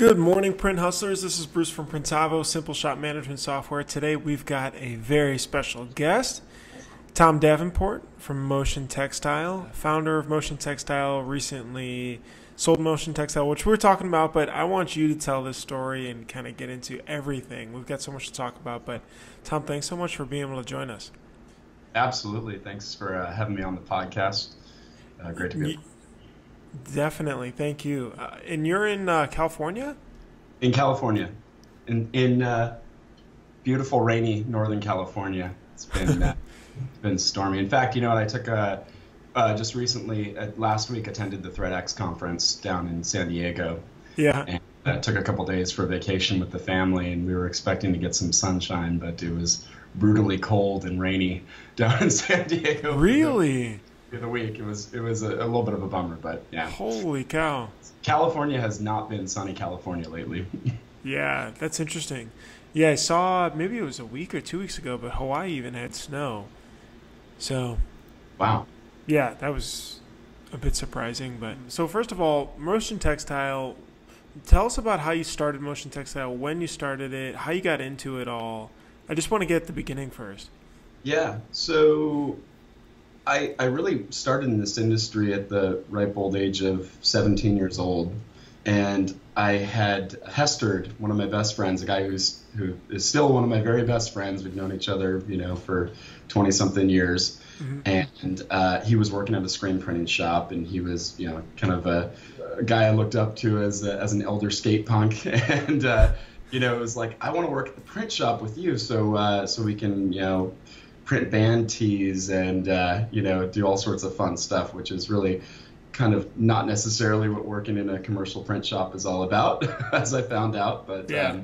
Good morning, Print Hustlers. This is Bruce from Printavo, Simple Shop Management Software. Today we've got a very special guest, Tom Davenport from Motion Textile, founder of Motion Textile, recently sold Motion Textile, which we're talking about, but I want you to tell this story and kind of get into everything. We've got so much to talk about, but Tom, thanks so much for being able to join us. Absolutely. Thanks for having me on the podcast. Great to be here. Definitely. Thank you. And you're in California? In California. In beautiful, rainy Northern California. It's been stormy. In fact, you know what? I took just recently, last week, attended the ThreadX conference down in San Diego. Yeah. And took a couple days for vacation with the family, and we were expecting to get some sunshine, but it was brutally cold and rainy down in San Diego. Really? The week. It was a little bit of a bummer, but yeah. Holy cow. California has not been sunny California lately. Yeah, that's interesting. Yeah, I saw, maybe it was a week or 2 weeks ago, but Hawaii even had snow. So, wow. Yeah, that was a bit surprising. But so first of all, Motion Textile, tell us about how you started Motion Textile, when you started it, how you got into it all. I just want to get at the beginning first. Yeah, so I really started in this industry at the ripe old age of 17 years old, and I had pestered one of my best friends, a guy who is still one of my very best friends. We've known each other, for 20-something years, and he was working at a screen printing shop, and he was, kind of a guy I looked up to as an elder skate punk, and it was like, I want to work at the print shop with you, so we can, print band tees and do all sorts of fun stuff, which is really kind of not necessarily what working in a commercial print shop is all about, as I found out. But yeah.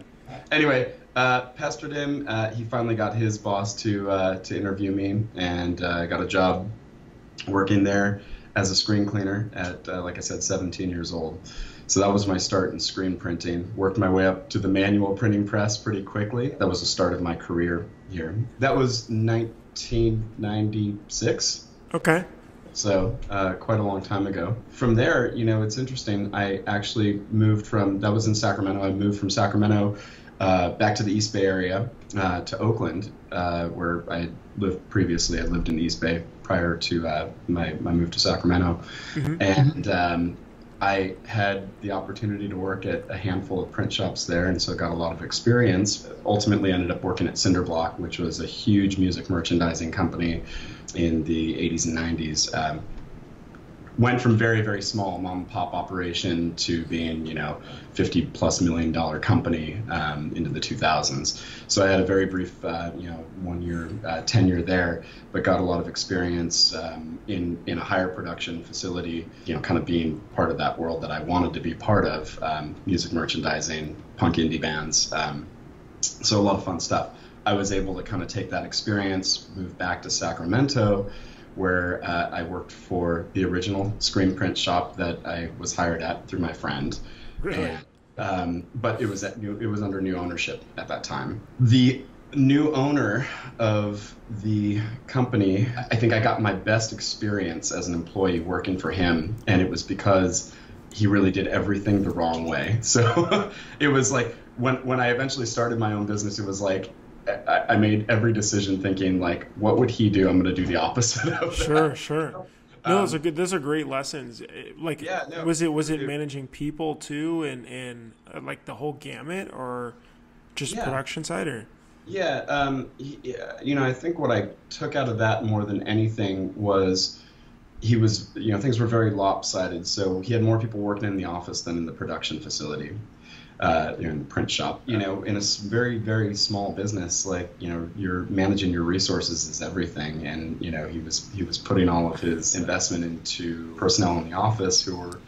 Anyway, pestered him. He finally got his boss to interview me, and got a job working there as a screen cleaner at, like I said, 17 years old. So that was my start in screen printing. Worked my way up to the manual printing press pretty quickly. That was the start of my career here. That was 1996. Okay. So quite a long time ago. From there, it's interesting. I actually moved that was in Sacramento. I moved from Sacramento back to the East Bay area to Oakland, where I lived previously. I lived in the East Bay prior to my move to Sacramento. And I had the opportunity to work at a handful of print shops there, and so I got a lot of experience. Ultimately ended up working at Cinderblock, which was a huge music merchandising company in the 80s and 90s. Went from very, very small mom and pop operation to being, $50+ million company into the 2000s. So I had a very brief, 1 year tenure there, but got a lot of experience in a higher production facility, kind of being part of that world that I wanted to be part of, music merchandising, punk indie bands. So a lot of fun stuff. I was able to kind of take that experience, move back to Sacramento, where I worked for the original screen print shop that I was hired at through my friend. Really? But it was under new ownership at that time. The new owner of the company, I think I got my best experience as an employee working for him, and it was because he really did everything the wrong way. So it was like when I eventually started my own business, it was like I made every decision thinking, like, what would he do? I'm going to do the opposite of that. Sure. No, those are great lessons. Like, yeah, no, was it managing people too, and like the whole gamut, or just production side, or? Yeah, I think what I took out of that more than anything was he was, things were very lopsided. So he had more people working in the office than in the production facility. In the print shop, in a very, very small business, like, you're managing your resources is everything. And, he was putting all of his investment into personnel in the office who were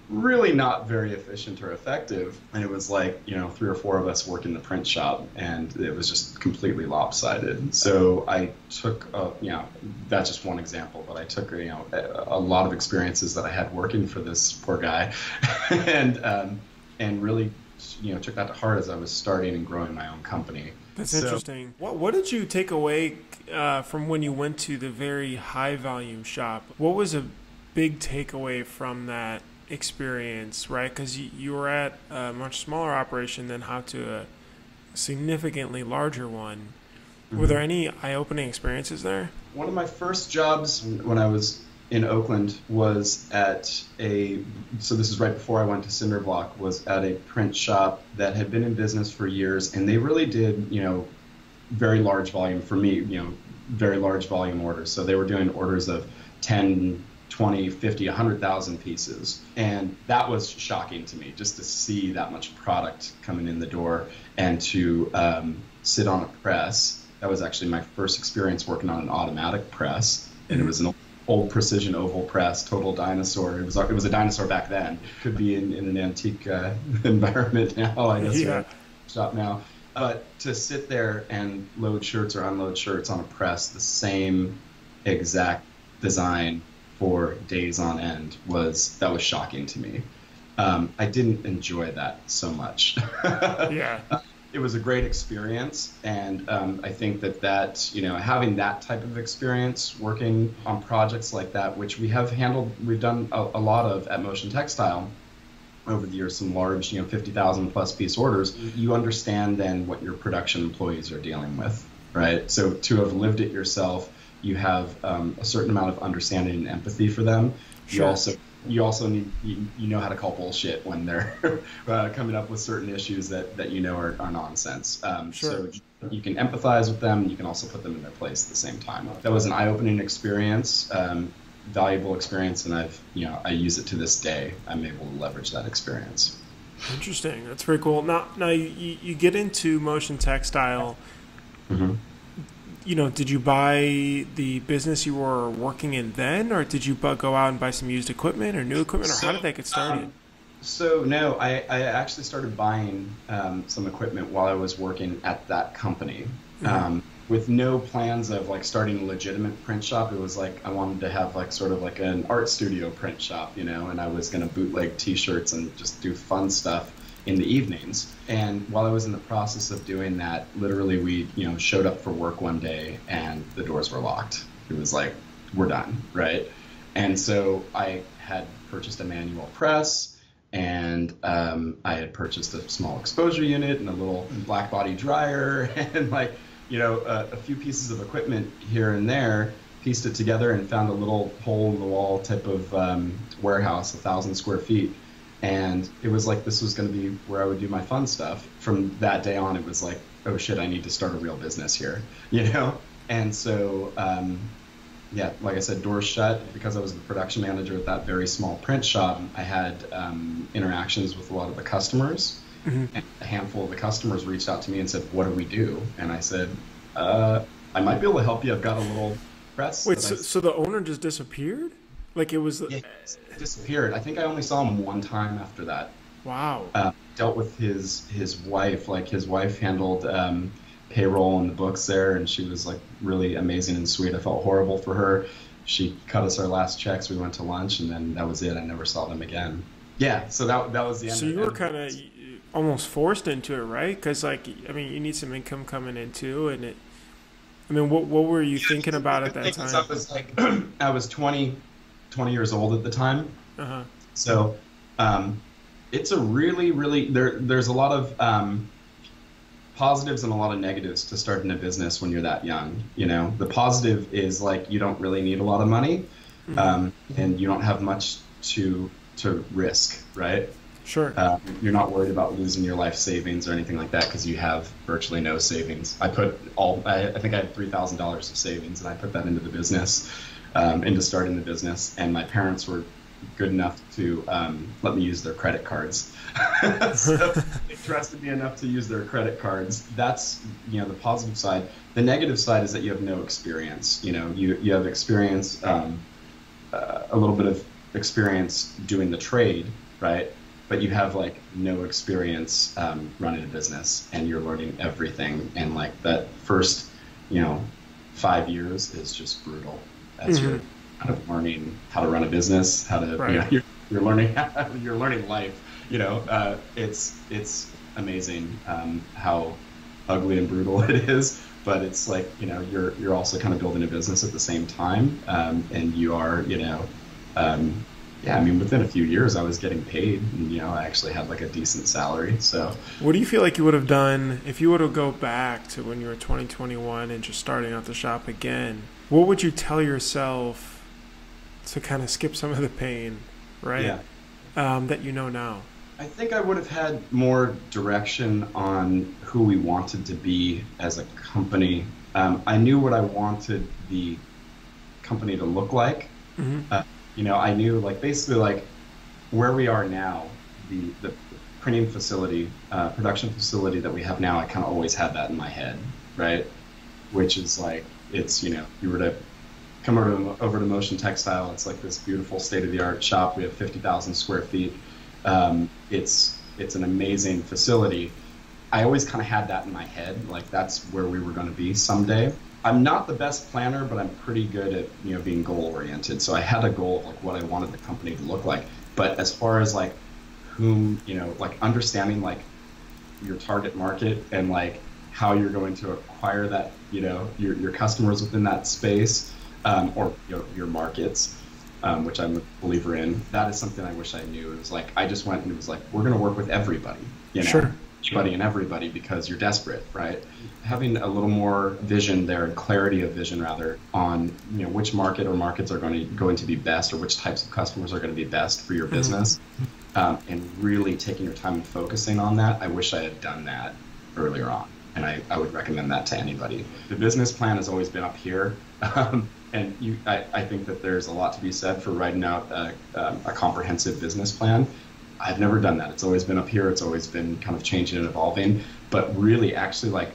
really not very efficient or effective. And it was like, 3 or 4 of us work in the print shop, and it was just completely lopsided. So I took, that's just one example, but I took, a lot of experiences that I had working for this poor guy and really, took that to heart as I was starting and growing my own company. That's interesting. What did you take away from when you went to the very high volume shop? What was a big takeaway from that experience, right? Because you were at a much smaller operation than how to a significantly larger one. Were there any eye-opening experiences there? One of my first jobs when I was in Oakland was at so this is right before I went to Cinderblock, was at a print shop that had been in business for years, and they really did, very large volume for me, very large volume orders. So they were doing orders of 10, 20, 50, 100,000 pieces. And that was shocking to me, just to see that much product coming in the door and to sit on a press. That was actually my first experience working on an automatic press, and it was an old precision oval press, total dinosaur. It was a dinosaur back then. Could be in an antique environment now, I guess. Yeah. Shop now. But to sit there and load shirts or unload shirts on a press, the same exact design for days on end, was shocking to me. I didn't enjoy that so much. Yeah. It was a great experience, and I think that having that type of experience working on projects like that, which we've done a lot of at Motion Textile over the years, some large, 50,000 plus piece orders, you understand then what your production employees are dealing with, right? So to have lived it yourself, you have a certain amount of understanding and empathy for them. Sure. You also need, you know how to call bullshit when they're coming up with certain issues that are nonsense. Sure. So you can empathize with them, and you can also put them in their place at the same time. That was an eye-opening experience, valuable experience, and I use it to this day. I'm able to leverage that experience. Interesting. That's very cool. Now you get into Motion Textile. Mm-hmm. Did you buy the business you were working in then, or did you go out and buy some used equipment or new equipment, or how did that get started? No, I actually started buying some equipment while I was working at that company, with no plans of starting a legitimate print shop. It was I wanted to have sort of an art studio print shop, and I was going to bootleg T-shirts and just do fun stuff in the evenings. And while I was in the process of doing that, literally we showed up for work one day and the doors were locked. It was we're done, right? And so I had purchased a manual press, and I had purchased a small exposure unit and a little black body dryer and a few pieces of equipment here and there, pieced it together and found a little hole in the wall type of warehouse, 1,000 square feet. And it was this was going to be where I would do my fun stuff. From that day on, it was oh shit, I need to start a real business here, And so, like I said, doors shut. Because I was the production manager at that very small print shop, I had interactions with a lot of the customers. Mm-hmm. And a handful of the customers reached out to me and said, what do we do? And I said, I might be able to help you. I've got a little press. Wait, so the owner just disappeared? It was... Yeah, he disappeared. I think I only saw him one time after that. Wow. Dealt with his wife. His wife handled payroll and the books there, and she was really amazing and sweet. I felt horrible for her. She cut us our last checks. We went to lunch, and then that was it. I never saw them again. Yeah, so that was the end. So you were kind of almost forced into it, right? Because you need some income coming in too, and what were you thinking about at that time? I was 20 years old at the time. Uh-huh. So it's a really there's a lot of positives and a lot of negatives to starting a business when you're that young. The positive is you don't really need a lot of money, and you don't have much to risk, right? Sure. You're not worried about losing your life savings or anything like that, because you have virtually no savings. I think I had $3,000 of savings, and I put that into the business, into starting the business. And my parents were good enough to let me use their credit cards. So they trusted me enough to use their credit cards. That's the positive side. The negative side is that you have no experience. You have experience, a little bit of experience doing the trade, right? But you have no experience running a business, and you're learning everything. And that first 5 years is just brutal. That's your kind of learning how to run a business, how to right. You're learning life. It's amazing how ugly and brutal it is, but it's you're also kind of building a business at the same time, and you are Yeah, I mean, within a few years, I was getting paid, and I actually had like a decent salary. So, What do you feel like you would have done if you were to go back to when you were 2021 and just starting out the shop again? What would you tell yourself to kind of skip some of the pain, right? yeah, That you know now. I think I would have had more direction on who we wanted to be as a company. I knew what I wanted the company to look like. Hmm. I knew like basically like where we are now, the printing facility, production facility that we have now. I kind of always had that in my head, right? Which is like it's you were to come over to Motion Textile. It's like this beautiful state of the art shop. We have 50,000 square feet. It's an amazing facility. I always kind of had that in my head, like that's where we were going to be someday. I'm not the best planner, but I'm pretty good at being goal oriented. So I had a goal of like what I wanted the company to look like. But as far as like whom like understanding like your target market and like how you're going to acquire that your customers within that space, or your markets, which I'm a believer in. That is something I wish I knew. It was like I just went and it was like we're going to work with everybody, Sure. everybody and everybody because you're desperate, right? Having a little more vision there and clarity of vision rather on which market or markets are going to be best or which types of customers are going to be best for your business, and really taking your time and focusing on that. I wish I had done that earlier on, and I would recommend that to anybody. The business plan has always been up here. And I think that there's a lot to be said for writing out a comprehensive business plan. I've never done that. It's always been up here. It's always been kind of changing and evolving. But really, actually, like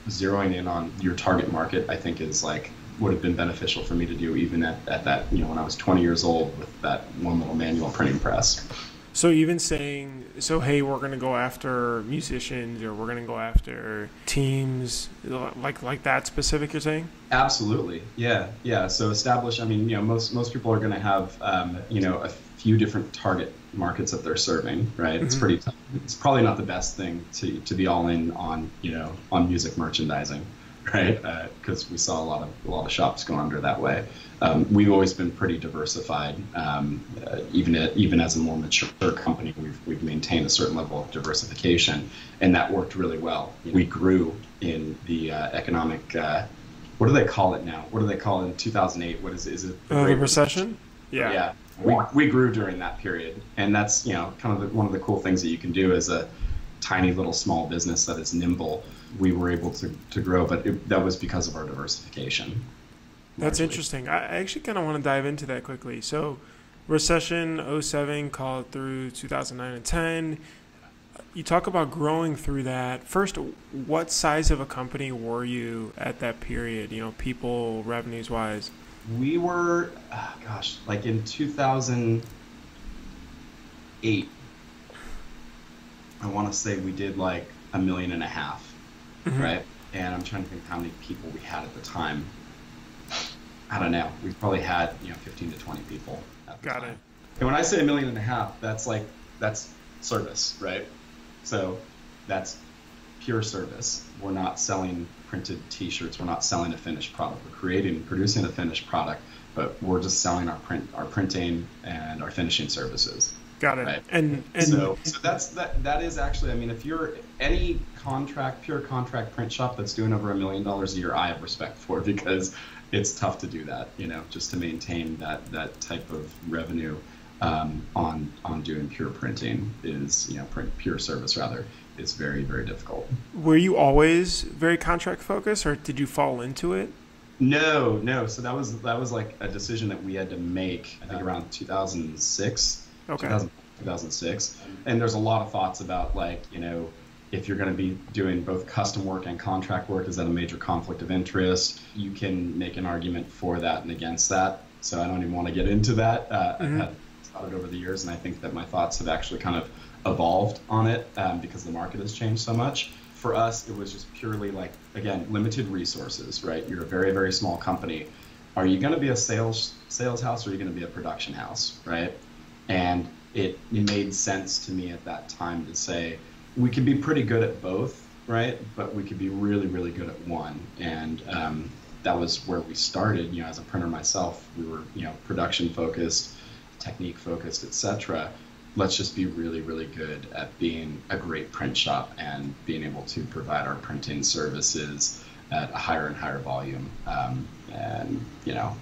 zeroing in on your target market, I think is like would have been beneficial for me to do even at that when I was 20 years old with that one little manual printing press. So even saying, so hey, we're going to go after musicians or we're going to go after teams, like that specific you're saying? Absolutely, yeah. So establish. I mean, most people are going to have a few different target markets that they're serving, right? Mm-hmm. It's pretty tough. It's probably not the best thing to be all in on on music merchandising, right? Because we saw a lot of shops go under that way. We've always been pretty diversified. Even as a more mature company, we've maintained a certain level of diversification, and that worked really well. We grew in the economic. What do they call it now? What do they call it in 2008? What is it? Is it The Great Recession? Yeah. Yeah. We grew during that period, and that's kind of one of the cool things that you can do as a tiny little small business that is nimble. We were able to grow, but that was because of our diversification. That's Largely. interesting. I actually kind of want to dive into that quickly. So, recession '07, call it through 2009 and 10. You talk about growing through that. First, what size of a company were you at that period? People, revenues wise. We were, like in 2008, I want to say we did like 1.5 million, Mm-hmm. right? And I'm trying to think how many people we had at the time. I don't know. We probably had 15 to 20 people at the Got time. it. And when I say 1.5 million, that's service, right? So that's pure service. We're not selling printed T-shirts. We're not selling a finished product. We're creating and producing a finished product, but we're just selling our printing and our finishing services. Got it. Right. And So that is actually, I mean, if you're any pure contract print shop that's doing over $1 million a year, I have respect for it because it's tough to do that, just to maintain that type of revenue on doing pure printing is, pure service rather, is very, very difficult. were you always very contract focused, or did you fall into it? No. So that was like a decision that we had to make, I think around 2006. Okay. 2006. And there's a lot of thoughts about like, if you're going to be doing both custom work and contract work, is that a major conflict of interest? You can make an argument for that and against that. So I don't even want to get into that. I've had thought it over the years, and I think that my thoughts have actually kind of evolved on it because the market has changed so much. For us, it was just purely like, again, limited resources, right? You're a very, very small company. Are you going to be a sales house or are you going to be a production house, right? And it made sense to me at that time to say we could be pretty good at both, right? But we could be really, really good at one. And that was where we started. As a printer myself, we were, production focused. technique focused, etc. Let's just be really, really good at being a great print shop and being able to provide our printing services at a higher and higher volume.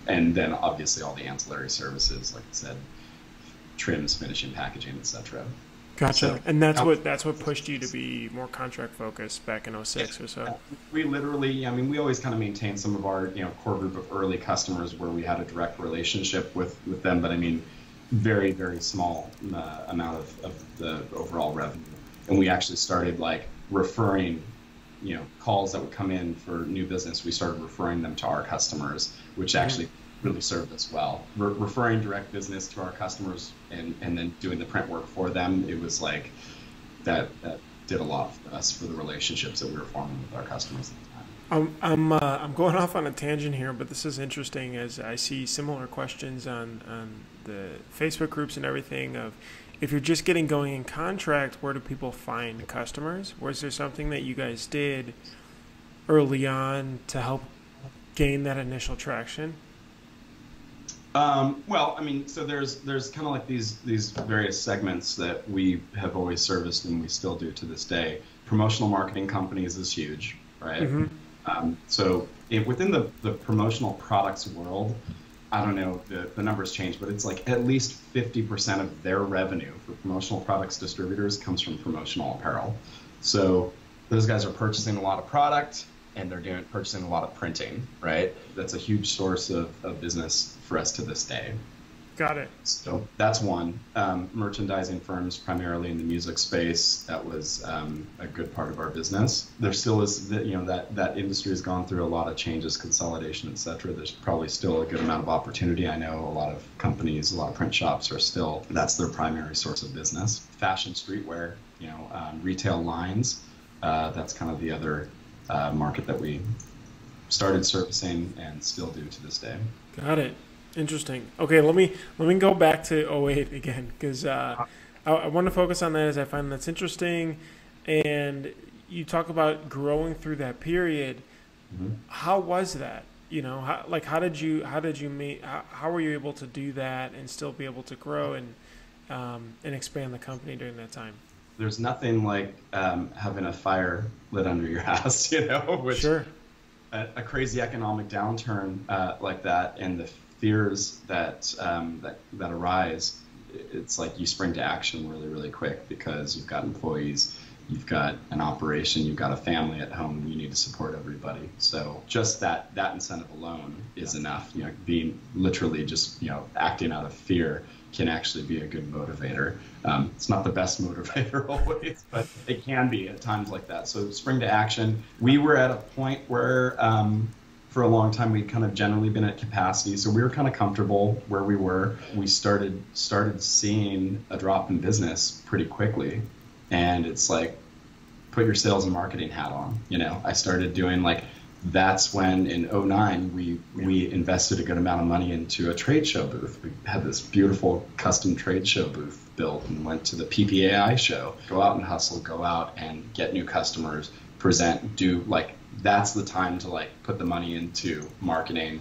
And then obviously all the ancillary services, like I said, trims, finishing, packaging, etc. Gotcha. So, and that's what pushed you to be more contract focused back in '06 or so. We literally, I mean, we always kind of maintained some of our, core group of early customers where we had a direct relationship with them, but I mean, very, very small amount of the overall revenue. And we actually started like referring, calls that would come in for new business. We started referring them to our customers, which actually really served us well. Referring direct business to our customers and then doing the print work for them, it was like that did a lot for us for the relationships that we were forming with our customers at the time. I'm going off on a tangent here, but this is interesting as I see similar questions on the Facebook groups and everything of if you're just getting going in contract, where do people find customers? Was there something that you guys did early on to help gain that initial traction? Well, I mean, so there's kind of like these various segments that we have always serviced and we still do to this day. Promotional marketing companies is huge, right? So within the promotional products world, I don't know, the numbers change, but it's like at least 50% of their revenue for promotional products distributors comes from promotional apparel. So those guys are purchasing a lot of product and they're purchasing a lot of printing, right? That's a huge source of business for us to this day. Got it. So that's one. Merchandising firms, primarily in the music space, that was a good part of our business. There still is, that industry has gone through a lot of changes, consolidation, et cetera. There's probably still a good amount of opportunity. I know a lot of companies, a lot of print shops are still, that's their primary source of business. Fashion, streetwear, retail lines, that's kind of the other market that we started servicing and still do to this day. Got it. Interesting. Okay, let me go back to '08 again because I want to focus on that as I find that's interesting. And you talk about growing through that period. How was that? How were you able to do that and still be able to grow and expand the company during that time? There's nothing like having a fire lit under your ass, which sure. A crazy economic downturn like that and the fears that arise, it's like you spring to action really, really quick because you've got employees, you've got an operation, you've got a family at home, and you need to support everybody. So just that incentive alone is enough. Being literally just acting out of fear can actually be a good motivator. It's not the best motivator always, but it can be at times like that. So spring to action. We were at a point where for a long time we'd kind of generally been at capacity, so we were kind of comfortable where we were. We started seeing a drop in business pretty quickly, and it's like, put your sales and marketing hat on. I started doing that's when in '09 we invested a good amount of money into a trade show booth. We had this beautiful custom trade show booth built and went to the PPAI show. Go out and hustle, go out and get new customers, present, do that's the time to put the money into marketing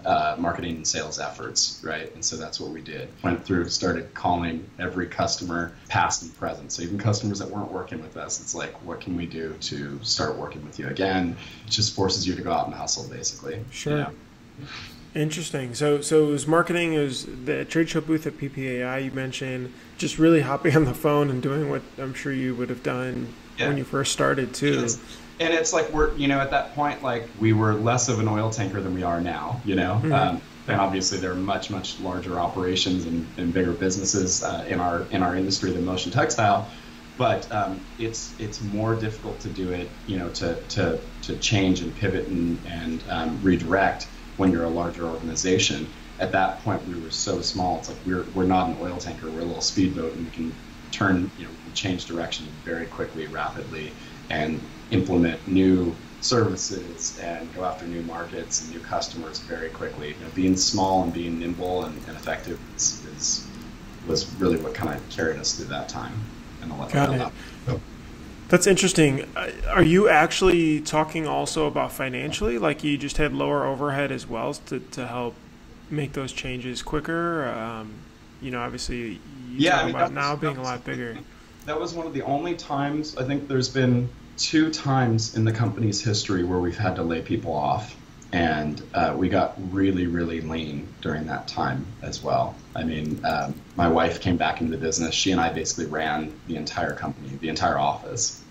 and sales efforts, right? And so that's what we did. Went through, started calling every customer, past and present. So even customers that weren't working with us, it's like, what can we do to start working with you again? It just forces you to go out and hustle, basically. Sure. Interesting. So it was marketing, it was the trade show booth at PPAI you mentioned, just really hopping on the phone and doing what I'm sure you would have done when you first started too. Yes. And it's like we're, at that point, we were less of an oil tanker than we are now, and obviously there are much, much larger operations and bigger businesses in our industry than Motion Textile. But it's more difficult to do it, to change and pivot and redirect when you're a larger organization. At that point, we were so small. It's like we're not an oil tanker. We're a little speedboat, and we can turn, change direction very quickly, rapidly, and implement new services and go after new markets and new customers very quickly. Being small and being nimble and effective was really what kind of carried us through that time. And Got it. That's interesting. Are you actually talking also about financially? Like you just had lower overhead as well to help make those changes quicker? Obviously you Yeah, talk I mean, about now being a lot bigger. that was one of the only times. I think there's been two times in the company's history where we've had to lay people off, and we got really, really lean during that time as well. I mean, my wife came back into the business. She and I basically ran the entire company, the entire office,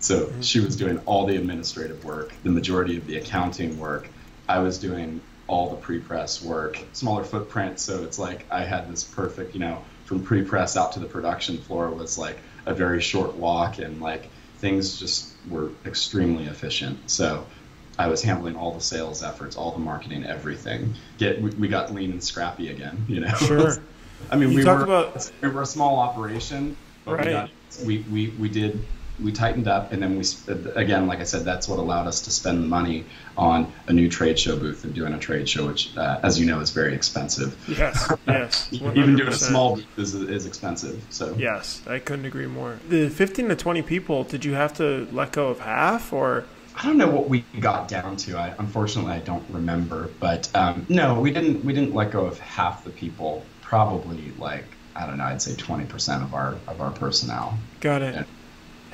So she was doing all the administrative work, the majority of the accounting work. I was doing all the pre-press work, smaller footprint. So it's like I had this perfect, from pre-press out to the production floor was like a very short walk, and like things just were extremely efficient. So I was handling all the sales efforts, all the marketing, everything. We got lean and scrappy again, Sure. I mean, we were a small operation, but right. we tightened up, and then again, like I said, that's what allowed us to spend the money on a new trade show booth and doing a trade show, which, as you know, is very expensive. Yes, yes. 100%. Even doing a small booth is expensive. So yes, I couldn't agree more. The 15 to 20 people, did you have to let go of half, or? I don't know what we got down to. Unfortunately, I don't remember. But no, we didn't let go of half the people. Probably like, I don't know, I'd say 20% of our personnel. Got it.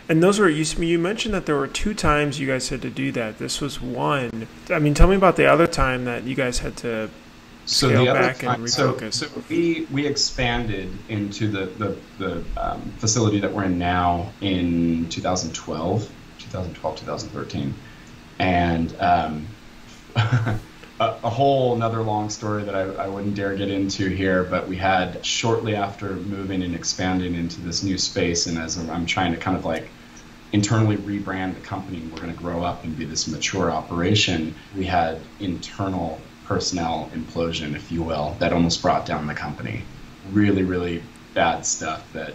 And those were, you mentioned that there were 2 times you guys had to do that. This was one. I mean, tell me about the other time that you guys had to scale back and refocus. So we expanded into the facility that we're in now in 2013. And a whole another long story that I wouldn't dare get into here, but we had shortly after moving and expanding into this new space, and as I'm trying to kind of like internally rebrand the company, we're going to grow up and be this mature operation, we had internal personnel implosion, if you will, that almost brought down the company. Really, really bad stuff that,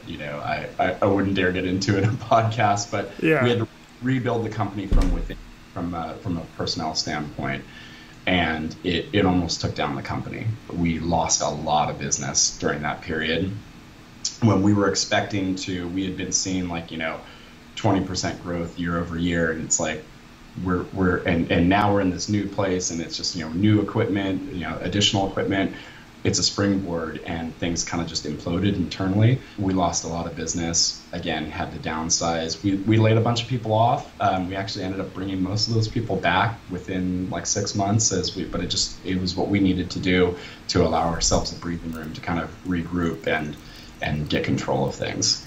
I wouldn't dare get into in a podcast, but yeah. We had to rebuild the company from within, from a personnel standpoint. And it almost took down the company. We lost a lot of business during that period. When we were expecting to, we had been seeing like, 20% growth year over year. And it's like, and now we're in this new place, and it's just, new equipment, additional equipment. It's a springboard, and things kind of just imploded internally. We lost a lot of business. Again, had to downsize. We laid a bunch of people off. We actually ended up bringing most of those people back within like 6 months, but it was what we needed to do to allow ourselves a breathing room to kind of regroup and get control of things.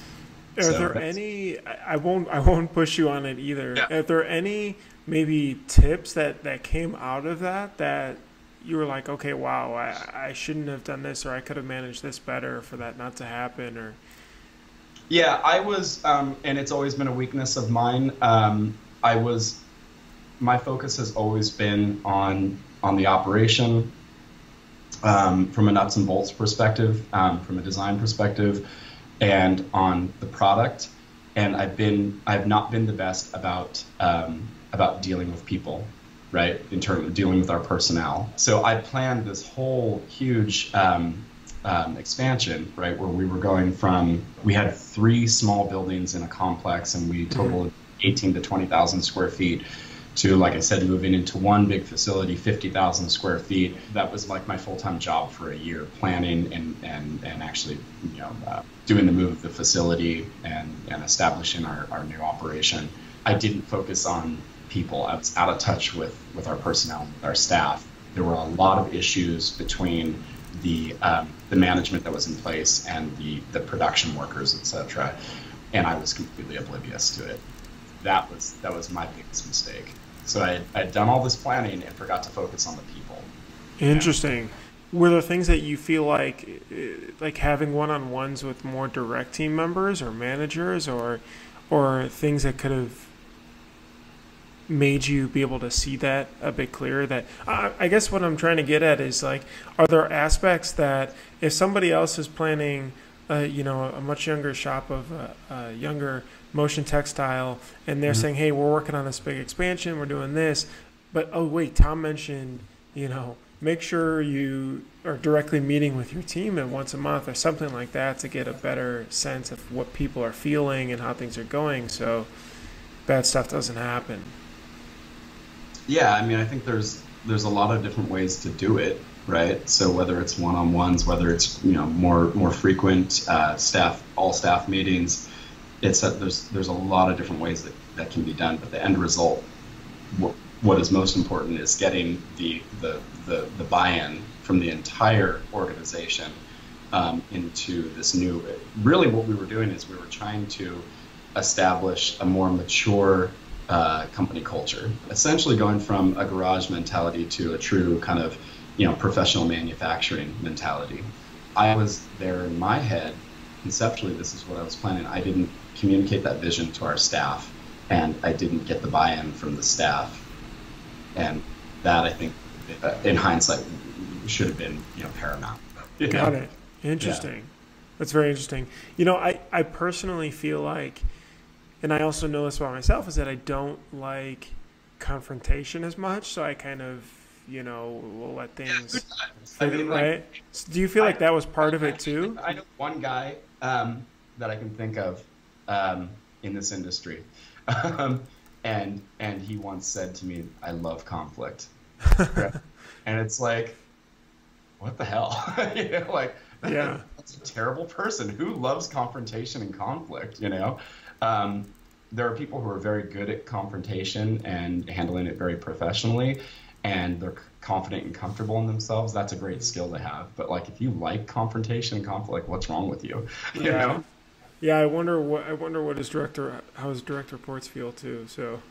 Are there any? I won't push you on it either. Yeah. Are there any maybe tips that came out of that you were like, okay, wow, I shouldn't have done this, or I could have managed this better for that not to happen? Or yeah, I was, and it's always been a weakness of mine. My focus has always been on the operation, from a nuts and bolts perspective, from a design perspective, and on the product. And I've not been the best about dealing with people. Right, in terms of dealing with our personnel. So I planned this whole huge expansion, right, where we were going from, we had 3 small buildings in a complex, and we totaled 18 to 20,000 square feet, to, like I said, moving into one big facility, 50,000 square feet. That was like my full-time job for a year, planning and actually, doing the move of the facility and establishing our new operation. I didn't focus on people. I was out of touch with our personnel, with our staff. There were a lot of issues between the management that was in place and the production workers, etc. And I was completely oblivious to it. That was my biggest mistake. So I'd done all this planning and forgot to focus on the people. Interesting. Were there things that you feel like having one-on-ones with more direct team members or managers, or things that could have made you be able to see that a bit clearer? That I guess what I'm trying to get at is, like, are there aspects that if somebody else is planning a much younger shop of a younger Motion Textile, and they're saying, hey, we're working on this big expansion, we're doing this, but oh wait, Tom mentioned, make sure you are directly meeting with your team once a month or something like that to get a better sense of what people are feeling and how things are going, so bad stuff doesn't happen. Yeah, I mean, I think there's a lot of different ways to do it. right? So whether it's one-on-ones, whether it's more frequent all staff meetings, it's that there's a lot of different ways that can be done. But the end result, what is most important is getting the buy-in from the entire organization into this new. Really, what we were doing is we were trying to establish a more mature company culture, essentially going from a garage mentality to a true kind of professional manufacturing mentality. I was there in my head, conceptually, this is what I was planning. I didn't communicate that vision to our staff, and I didn't get the buy-in from the staff. And that, I think, in hindsight, should have been paramount. Got it. Interesting. Yeah. That's very interesting. I personally feel like, and I also know this about myself, is that I don't like confrontation as much. So I kind of, will let things right? So do you feel like that was part of it too? I know one guy that I can think of in this industry. And he once said to me, "I love conflict." And it's like, what the hell? That's a terrible person. Who loves confrontation and conflict? There are people who are very good at confrontation and handling it very professionally, and they're confident and comfortable in themselves. That's a great skill to have. But if you like confrontation and conflict, what's wrong with you? You know? Yeah, I wonder what how his direct reports feel too. So,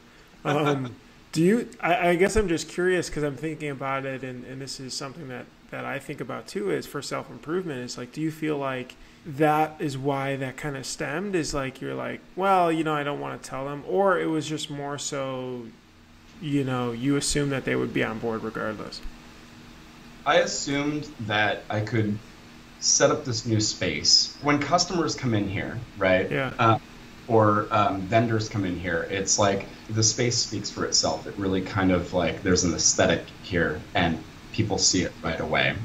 do you? I guess I'm just curious because I'm thinking about it, and this is something that I think about too. Is for self-improvement. It's do you feel like that is why that kind of stemmed? Is you're well, I don't want to tell them, or it was just more so, you assume that they would be on board regardless. I assumed that I could set up this new space. When customers come in here, right? Yeah. Or vendors come in here, it's the space speaks for itself. It really kind of there's an aesthetic here and people see it right away.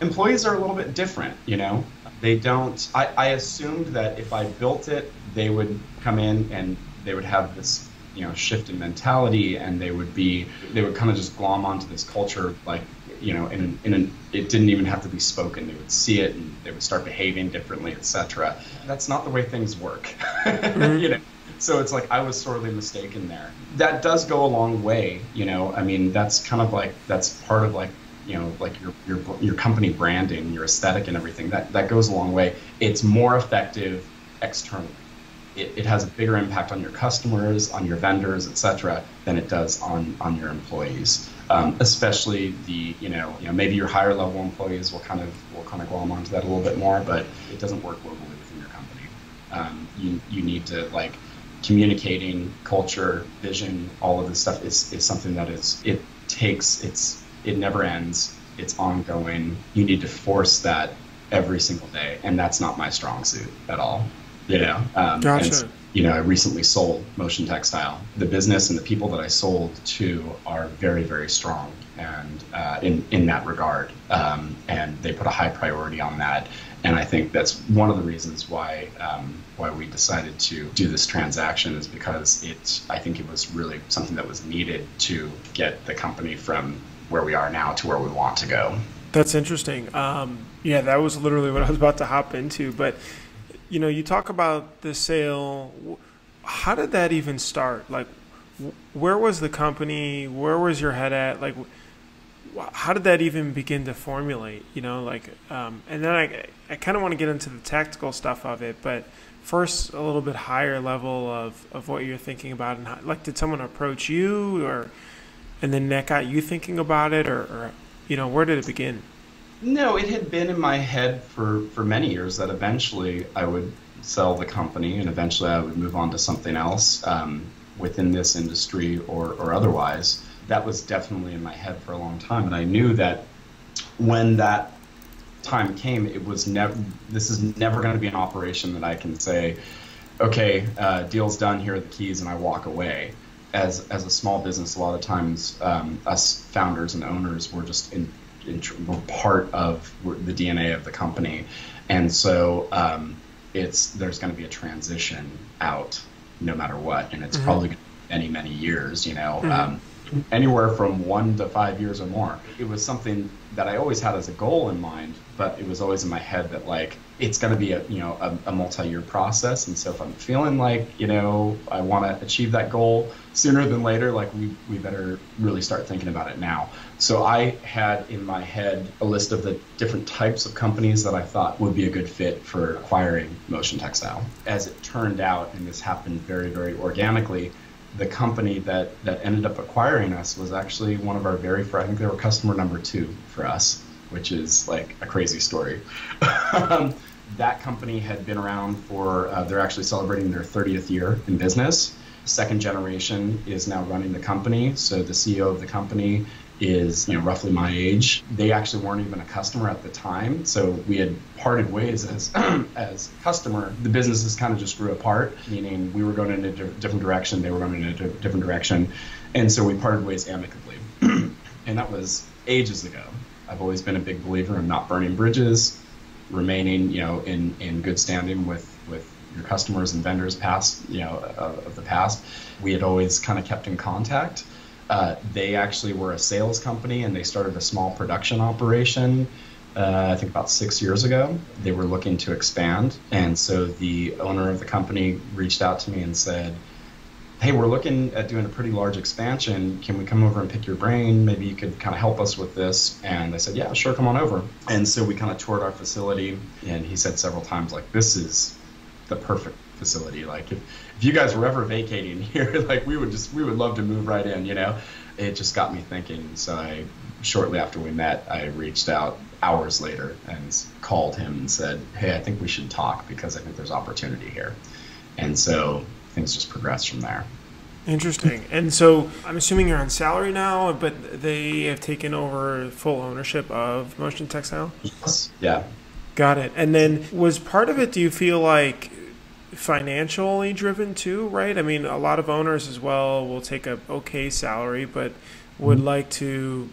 Employees are a little bit different, They don't, I assumed that if I built it, they would come in and they would have this, shift in mentality, and they would kind of just glom onto this culture, it didn't even have to be spoken. They would see it and they would start behaving differently, etc. That's not the way things work. Mm-hmm. So it's I was sorely mistaken there. That does go a long way, that's kind of that's part of your company branding, your aesthetic and everything. That goes a long way. It's more effective externally. It has a bigger impact on your customers, on your vendors, etc., than it does on your employees. Especially the maybe your higher level employees will kind of glom onto that a little bit more, but it doesn't work globally within your company. You need to communicating culture, vision, all of this stuff is something that it never ends. It's ongoing. You need to force that every single day, and that's not my strong suit at all. Gotcha. And, I recently sold Motion Textile. The business and the people that I sold to are very, very strong, and in that regard, and they put a high priority on that. And I think that's one of the reasons why we decided to do this transaction, is because I think it was really something that was needed to get the company from where we are now to where we want to go. That's interesting. Yeah, that was literally what I was about to hop into. But, you talk about the sale. How did that even start? Where was the company? Where was your head at? How did that even begin to formulate? And then I kind of want to get into the tactical stuff of it. But first, a little bit higher level of what you're thinking about. And how, did someone approach you, and then that got you thinking about it, or where did it begin? No, it had been in my head for many years that eventually I would sell the company, and eventually I would move on to something else within this industry or otherwise. That was definitely in my head for a long time, and I knew that when that time came, this is never going to be an operation that I can say, okay, deal's done, here are the keys, and I walk away. As a small business, a lot of times us founders and owners were just we're part of the DNA of the company, and so there's going to be a transition out no matter what, and it's probably going to be many years. anywhere from 1 to 5 years or more. It was something that I always had as a goal in mind, but it was always in my head that like it's going to be a multi-year process. And so if I'm feeling like I want to achieve that goal sooner than later, like we better really start thinking about it now. So I had in my head a list of the different types of companies that I thought would be a good fit for acquiring Motion Textile. As it turned out, and this happened very, very organically, the company that ended up acquiring us was actually one of our I think they were customer number 2 for us, which is like a crazy story. That company had been around for, they're actually celebrating their 30th year in business. Second generation is now running the company. So the CEO of the company is roughly my age. They actually weren't even a customer at the time, so we had parted ways as customer. The businesses kind of just grew apart, meaning we were going in a different direction, they were going in a different direction, and so we parted ways amicably. And that was ages ago. I've always been a big believer in not burning bridges, remaining in good standing with your customers and vendors of the past. We had always kind of kept in contact. They actually were a sales company, and they started a small production operation, I think about 6 years ago. They were looking to expand, and so the owner of the company reached out to me and said, hey, we're looking at doing a pretty large expansion. Can we come over and pick your brain? Maybe you could kind of help us with this. And I said, yeah, sure, come on over. And so we kind of toured our facility, and he said several times, like, this is the perfect facility. Like, if you guys were ever vacating here, like, we would love to move right in, It just got me thinking. So shortly after we met, I reached out hours later and called him and said, hey, I think we should talk because I think there's opportunity here. And so things just progressed from there. Interesting. And so I'm assuming you're on salary now, but they have taken over full ownership of Motion Textile? Yes. Yeah. Got it. And then was part of it, do you feel like financially driven too, right? I mean, a lot of owners as well will take a okay salary, but would like to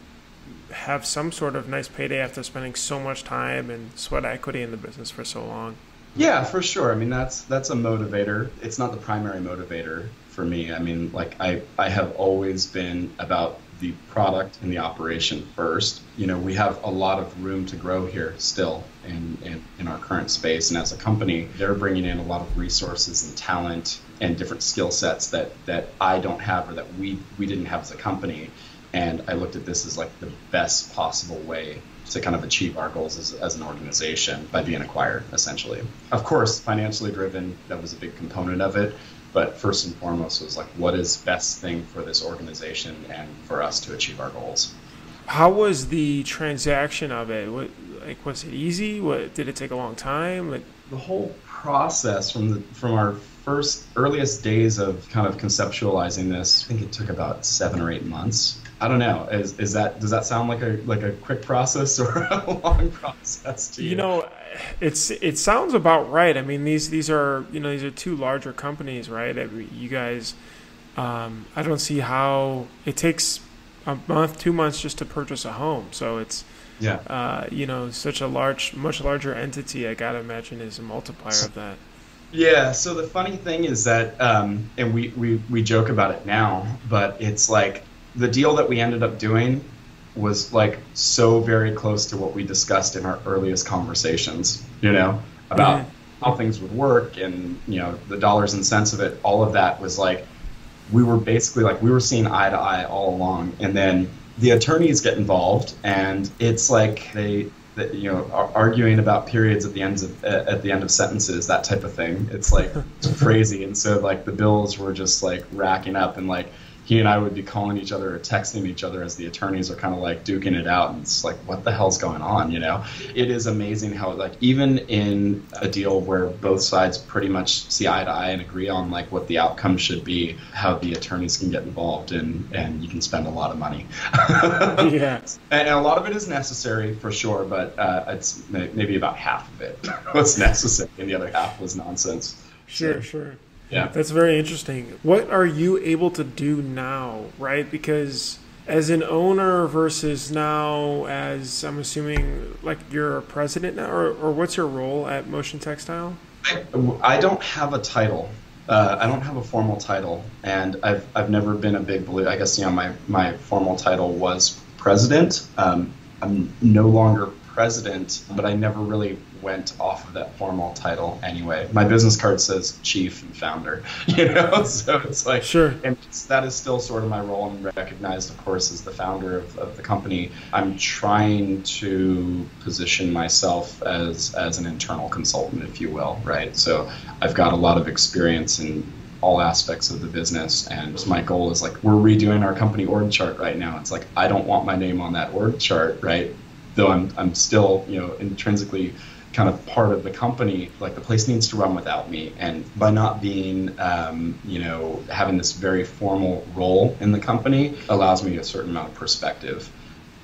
have some sort of nice payday after spending so much time and sweat equity in the business for so long. Yeah, for sure. I mean, that's a motivator. It's not the primary motivator for me. I mean, like I have always been about the product and the operation first. We have a lot of room to grow here still in our current space. And as a company, they're bringing in a lot of resources and talent and different skill sets that I don't have or that we didn't have as a company. And I looked at this as like the best possible way to kind of achieve our goals as an organization by being acquired, essentially. Of course, financially driven, that was a big component of it. But first and foremost was like, what is best thing for this organization and for us to achieve our goals? How was the transaction of it? Was it easy? Did it take a long time? The whole process from our earliest days of kind of conceptualizing this, I think it took about 7 or 8 months. I don't know. Does that sound like a quick process or a long process to you? It sounds about right. I mean, these are two larger companies, right? You guys, I don't see how it takes a month, 2 months just to purchase a home. So it's such a much larger entity. I gotta imagine is a multiplier of that. Yeah. So the funny thing is that, and we joke about it now, but it's like the deal that we ended up doing was like so very close to what we discussed in our earliest conversations, about how things would work and, the dollars and cents of it. All of that was like, we were basically like, we were seeing eye to eye all along. And then the attorneys get involved, and it's like are arguing about periods at the end of sentences, that type of thing. It's like, it's crazy. And so like the bills were just like racking up, and like he and I would be calling each other or texting each other as the attorneys are kind of like duking it out. And it's like, what the hell's going on? It is amazing how like even in a deal where both sides pretty much see eye to eye and agree on like what the outcome should be, how the attorneys can get involved and you can spend a lot of money. Yeah. And a lot of it is necessary for sure, but it's maybe about half of it was necessary and the other half was nonsense. Sure. Yeah, that's very interesting. What are you able to do now, right? Because as an owner versus now as, I'm assuming, like you're a president now, or what's your role at Motion Textile? I don't have a title. I don't have a formal title, and I've never been a big believer. I guess my formal title was president. I'm no longer president, but I never really went off of that formal title anyway. My business card says chief and founder, so it's like, Sure. and that is still sort of my role and recognized, of course, as the founder of the company. I'm trying to position myself as an internal consultant, if you will, right? So I've got a lot of experience in all aspects of the business, and my goal is like, we're redoing our company org chart right now. It's like, I don't want my name on that org chart, right? Though I'm still, intrinsically kind of part of the company. Like, the place needs to run without me, and by not being, having this very formal role in the company allows me a certain amount of perspective.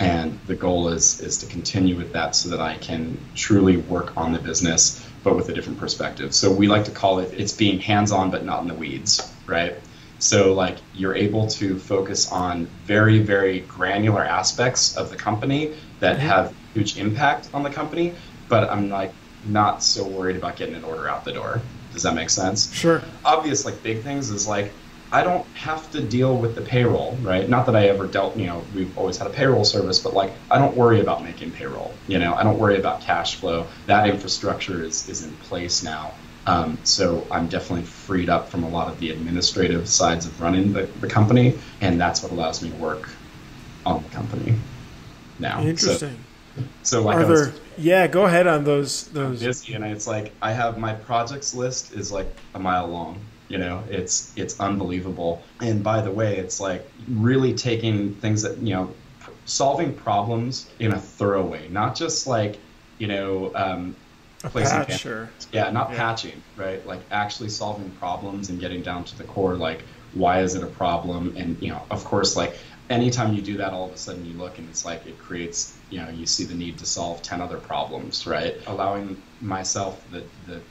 And the goal is to continue with that so that I can truly work on the business, but with a different perspective. So we like to call it's being hands-on, but not in the weeds, right? So like, you're able to focus on very, very granular aspects of the company that have huge impact on the company, but I'm like not so worried about getting an order out the door. Does that make sense? Sure. Obvious, like, big things is like, I don't have to deal with the payroll, right? Not that I ever dealt, we've always had a payroll service, but like, I don't worry about making payroll. I don't worry about cash flow. That infrastructure is in place now. So I'm definitely freed up from a lot of the administrative sides of running the company, and that's what allows me to work on the company now. Interesting. So like, yeah, go ahead on those. I'm busy, and it's like, I have my projects list is like a mile long. It's unbelievable. And by the way, it's like really taking things that, solving problems in a thorough way, not just like, patch, not patching, right? Like, actually solving problems and getting down to the core, like, why is it a problem? And, of course, like, anytime you do that, all of a sudden you look and it's like, it creates, you see the need to solve 10 other problems, right? Allowing myself the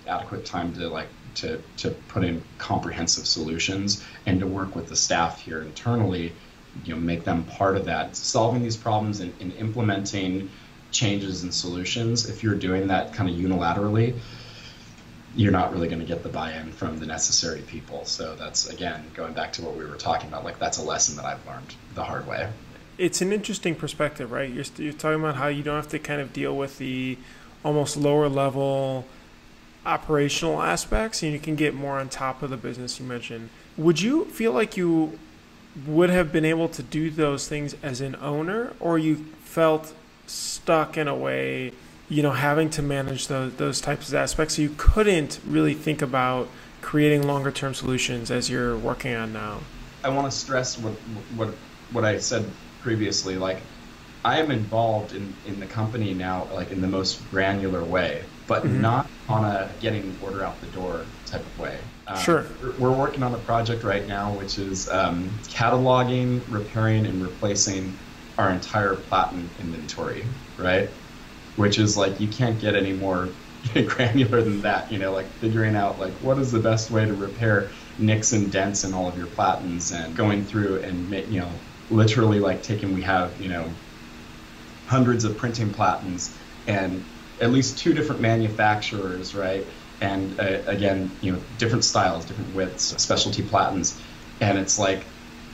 adequate time to like, to put in comprehensive solutions and to work with the staff here internally, make them part of that, solving these problems and implementing changes and solutions. If you're doing that kind of unilaterally, you're not really going to get the buy-in from the necessary people. So that's, again, going back to what we were talking about, like, that's a lesson that I've learned the hard way. It's an interesting perspective, right? You're talking about how you don't have to kind of deal with the almost lower level operational aspects, and you can get more on top of the business you mentioned. Would you feel like you would have been able to do those things as an owner, or you felt stuck in a way, having to manage those types of aspects, so you couldn't really think about creating longer term solutions as you're working on now? I want to stress what I said previously. Like, I am involved in the company now, like, in the most granular way, but not on a getting an order out the door type of way. Sure. We're working on a project right now, which is cataloging, repairing, and replacing our entire platen inventory, right? Which is like, you can't get any more granular than that, like figuring out like, what is the best way to repair nicks and dents in all of your platens, and going through and literally like we have, hundreds of printing platens and at least 2 different manufacturers, right? And again, different styles, different widths, specialty platens. And it's like,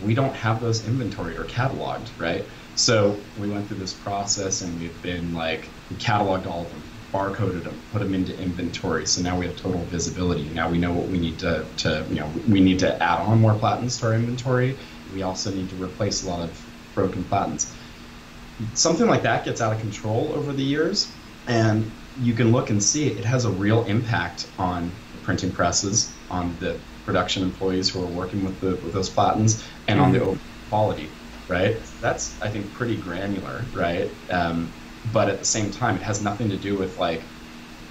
we don't have those inventoried or cataloged, right? So we went through this process, and we've been like, we cataloged all of them, barcoded them, put them into inventory. So now we have total visibility. Now we know what we need to we need to add on more platens to our inventory. We also need to replace a lot of broken platens. Something like that gets out of control over the years, and you can look and see it has a real impact on the printing presses, on the production employees who are working with those platens, and on the overall quality, right? That's, I think, pretty granular, right? But at the same time, it has nothing to do with like,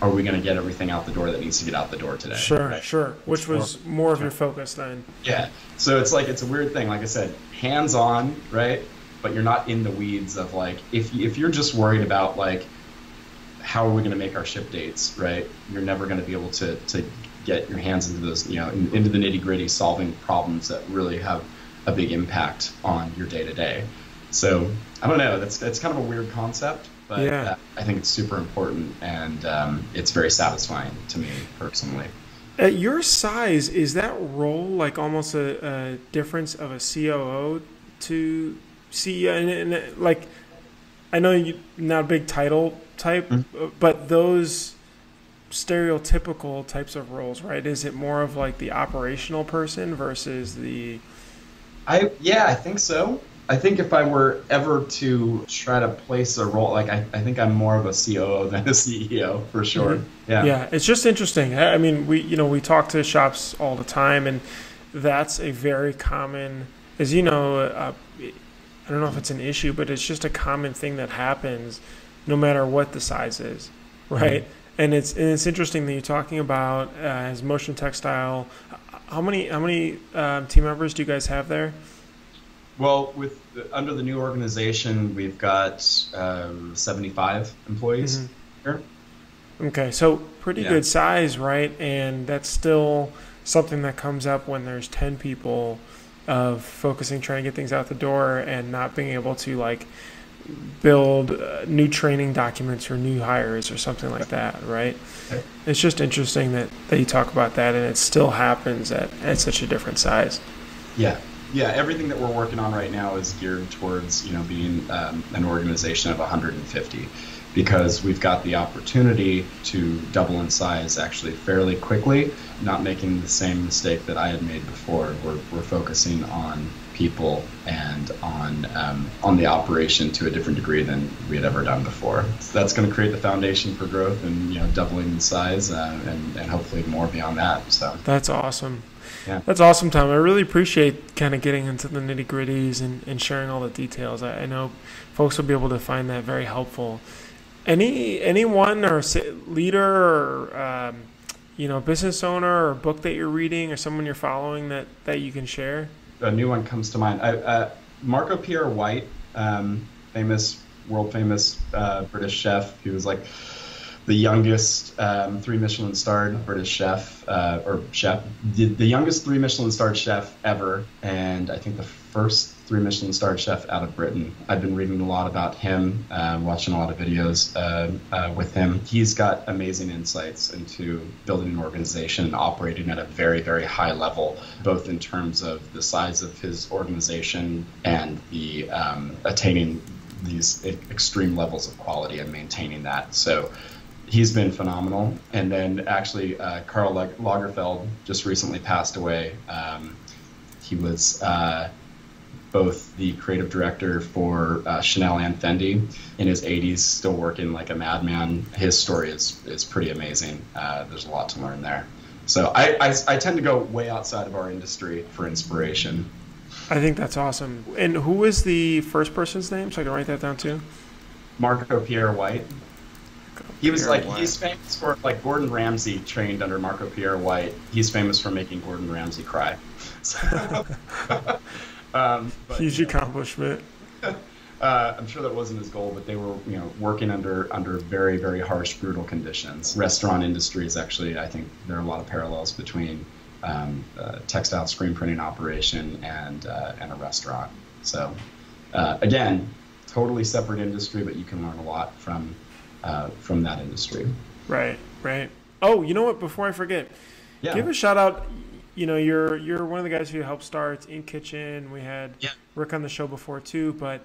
are we going to get everything out the door that needs to get out the door today? Sure, right? sure. Which was more of your focus then. Yeah. So it's like, it's a weird thing. Like I said, hands-on, right? But you're not in the weeds of like, if you're just worried about like, how are we going to make our ship dates, right? You're never going to be able to get your hands into those, into the nitty-gritty, solving problems that really have a big impact on your day-to-day. So I don't know. That's kind of a weird concept, but yeah. I think it's super important, and it's very satisfying to me personally. At your size, is that role like almost a difference of a COO to CEO? And like, I know you're not a big title type, but those stereotypical types of roles, right? Is it more of like the operational person versus the? I think so. I think if I were ever to try to place a role, like I think I'm more of a COO than a CEO for sure. Yeah. Yeah, it's just interesting. I mean, we talk to shops all the time, and that's a very common, as you know, I don't know if it's an issue, but it's just a common thing that happens, no matter what the size is, right? And it's interesting that you're talking about as Motion Textile. How many team members do you guys have there? Well, under the new organization, we've got 75 employees here. Okay, so pretty good size, right? And that's still something that comes up when there's 10 people of focusing, trying to get things out the door and not being able to like build new training documents for new hires or something like that, right? Okay. It's just interesting that you talk about that, and it still happens at such a different size. Yeah. Yeah, everything that we're working on right now is geared towards, being an organization of 150, because we've got the opportunity to double in size actually fairly quickly, not making the same mistake that I had made before. We're focusing on people and on the operation to a different degree than we had ever done before. So that's going to create the foundation for growth and doubling in size and hopefully more beyond that. So that's awesome. Yeah. That's awesome, Tom. I really appreciate kind of getting into the nitty-gritties and sharing all the details. I know folks will be able to find that very helpful. Anyone or leader or business owner or book that you're reading or someone you're following that you can share? A new one comes to mind. Marco Pierre White, world famous British chef. He was like the youngest 3 Michelin starred British chef, the youngest 3 Michelin starred chef ever, and I think the first 3 Michelin starred chef out of Britain. I've been reading a lot about him, watching a lot of videos with him. He's got amazing insights into building an organization and operating at a very, very high level, both in terms of the size of his organization and the attaining these extreme levels of quality and maintaining that. So he's been phenomenal. And then actually Karl Lagerfeld just recently passed away. He was both the creative director for Chanel and Fendi in his 80s, still working like a madman. His story is pretty amazing. There's a lot to learn there. So I tend to go way outside of our industry for inspiration. I think that's awesome. And who was the first person's name, so I can write that down too? Marco Pierre White. He's famous for, like, Gordon Ramsay trained under Marco Pierre White. He's famous for making Gordon Ramsay cry. Huge accomplishment. I'm sure that wasn't his goal, but they were, working under very, very harsh, brutal conditions. Restaurant industry is actually, I think there are a lot of parallels between textile screen printing operation and a restaurant. So again, totally separate industry, but you can learn a lot from that industry. Right. Oh, you know what? Before I forget, give a shout out. You're one of the guys who helped start In Kitchen. We had Rick on the show before too, but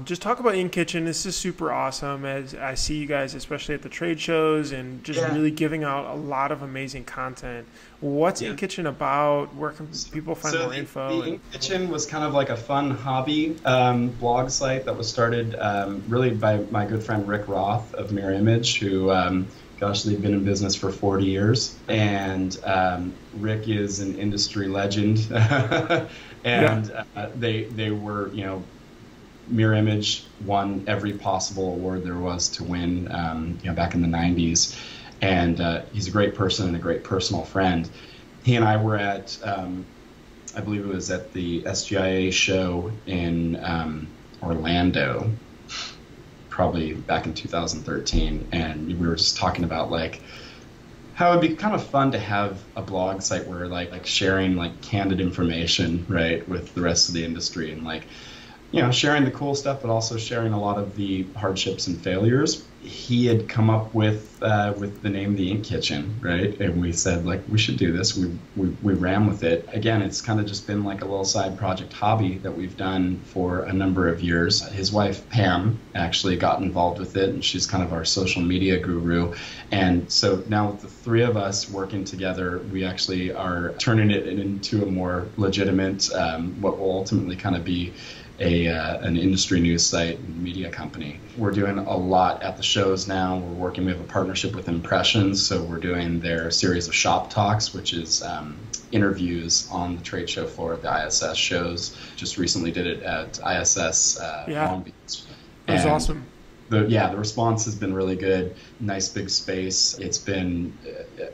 just talk about In Kitchen. This is super awesome. As I see you guys, especially at the trade shows, and just really giving out a lot of amazing content. What's In Kitchen about? Where can people find more info? The In Kitchen was kind of like a fun hobby blog site that was started really by my good friend Rick Roth of Mirror Image, who they've been in business for 40 years. And Rick is an industry legend. And they were, Mirror Image won every possible award there was to win, back in the 90s. And he's a great person and a great personal friend. He and I were at, I believe it was at the SGIA show in Orlando, probably back in 2013. And we were just talking about like how it'd be kind of fun to have a blog site where like sharing like candid information, right, with the rest of the industry. And like, sharing the cool stuff, but also sharing a lot of the hardships and failures. He had come up with the name The Ink Kitchen, right? And we said, like, we should do this. We ran with it. Again, it's kind of just been like a little side project hobby that we've done for a number of years. His wife, Pam, actually got involved with it, and she's kind of our social media guru. And so now with the three of us working together, we actually are turning it into a more legitimate, what will ultimately kind of be an industry news site and media company. We're doing a lot at the shows now. We have a partnership with Impressions, so we're doing their series of shop talks, which is interviews on the trade show floor at the ISS shows. Just recently did it at ISS Long Beach. That was awesome. The response has been really good. Nice big space. It's been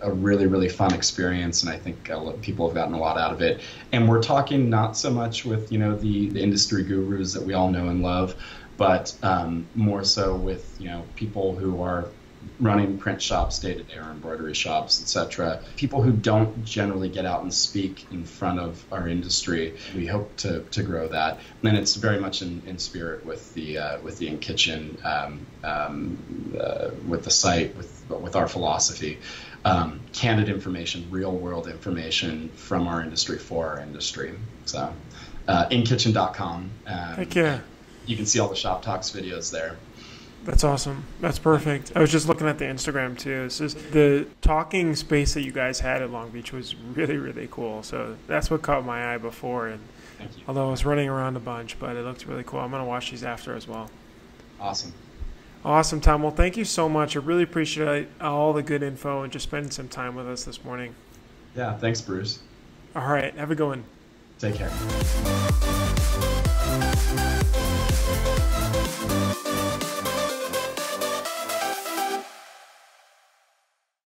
a really, really fun experience, and I think people have gotten a lot out of it. And we're talking not so much with the industry gurus that we all know and love, but more so with people who are running print shops day to day or embroidery shops, etc. People who don't generally get out and speak in front of our industry. We hope to grow that, and it's very much in spirit with the Ink Kitchen, with the site, with our philosophy. Candid information, real world information from our industry for our industry. So, inkkitchen.com. Heck yeah. You can see all the shop talks videos there. That's awesome. That's perfect. I was just looking at the Instagram too. It's just the talking space that you guys had at Long Beach was really, really cool. So that's what caught my eye before. And Thank you. although I was running around a bunch, but it looked really cool. I'm going to watch these after as well. Awesome. Awesome, Tom. Well, thank you so much. I really appreciate all the good info and just spending some time with us this morning. Yeah, thanks, Bruce. All right. Have a good one. Take care.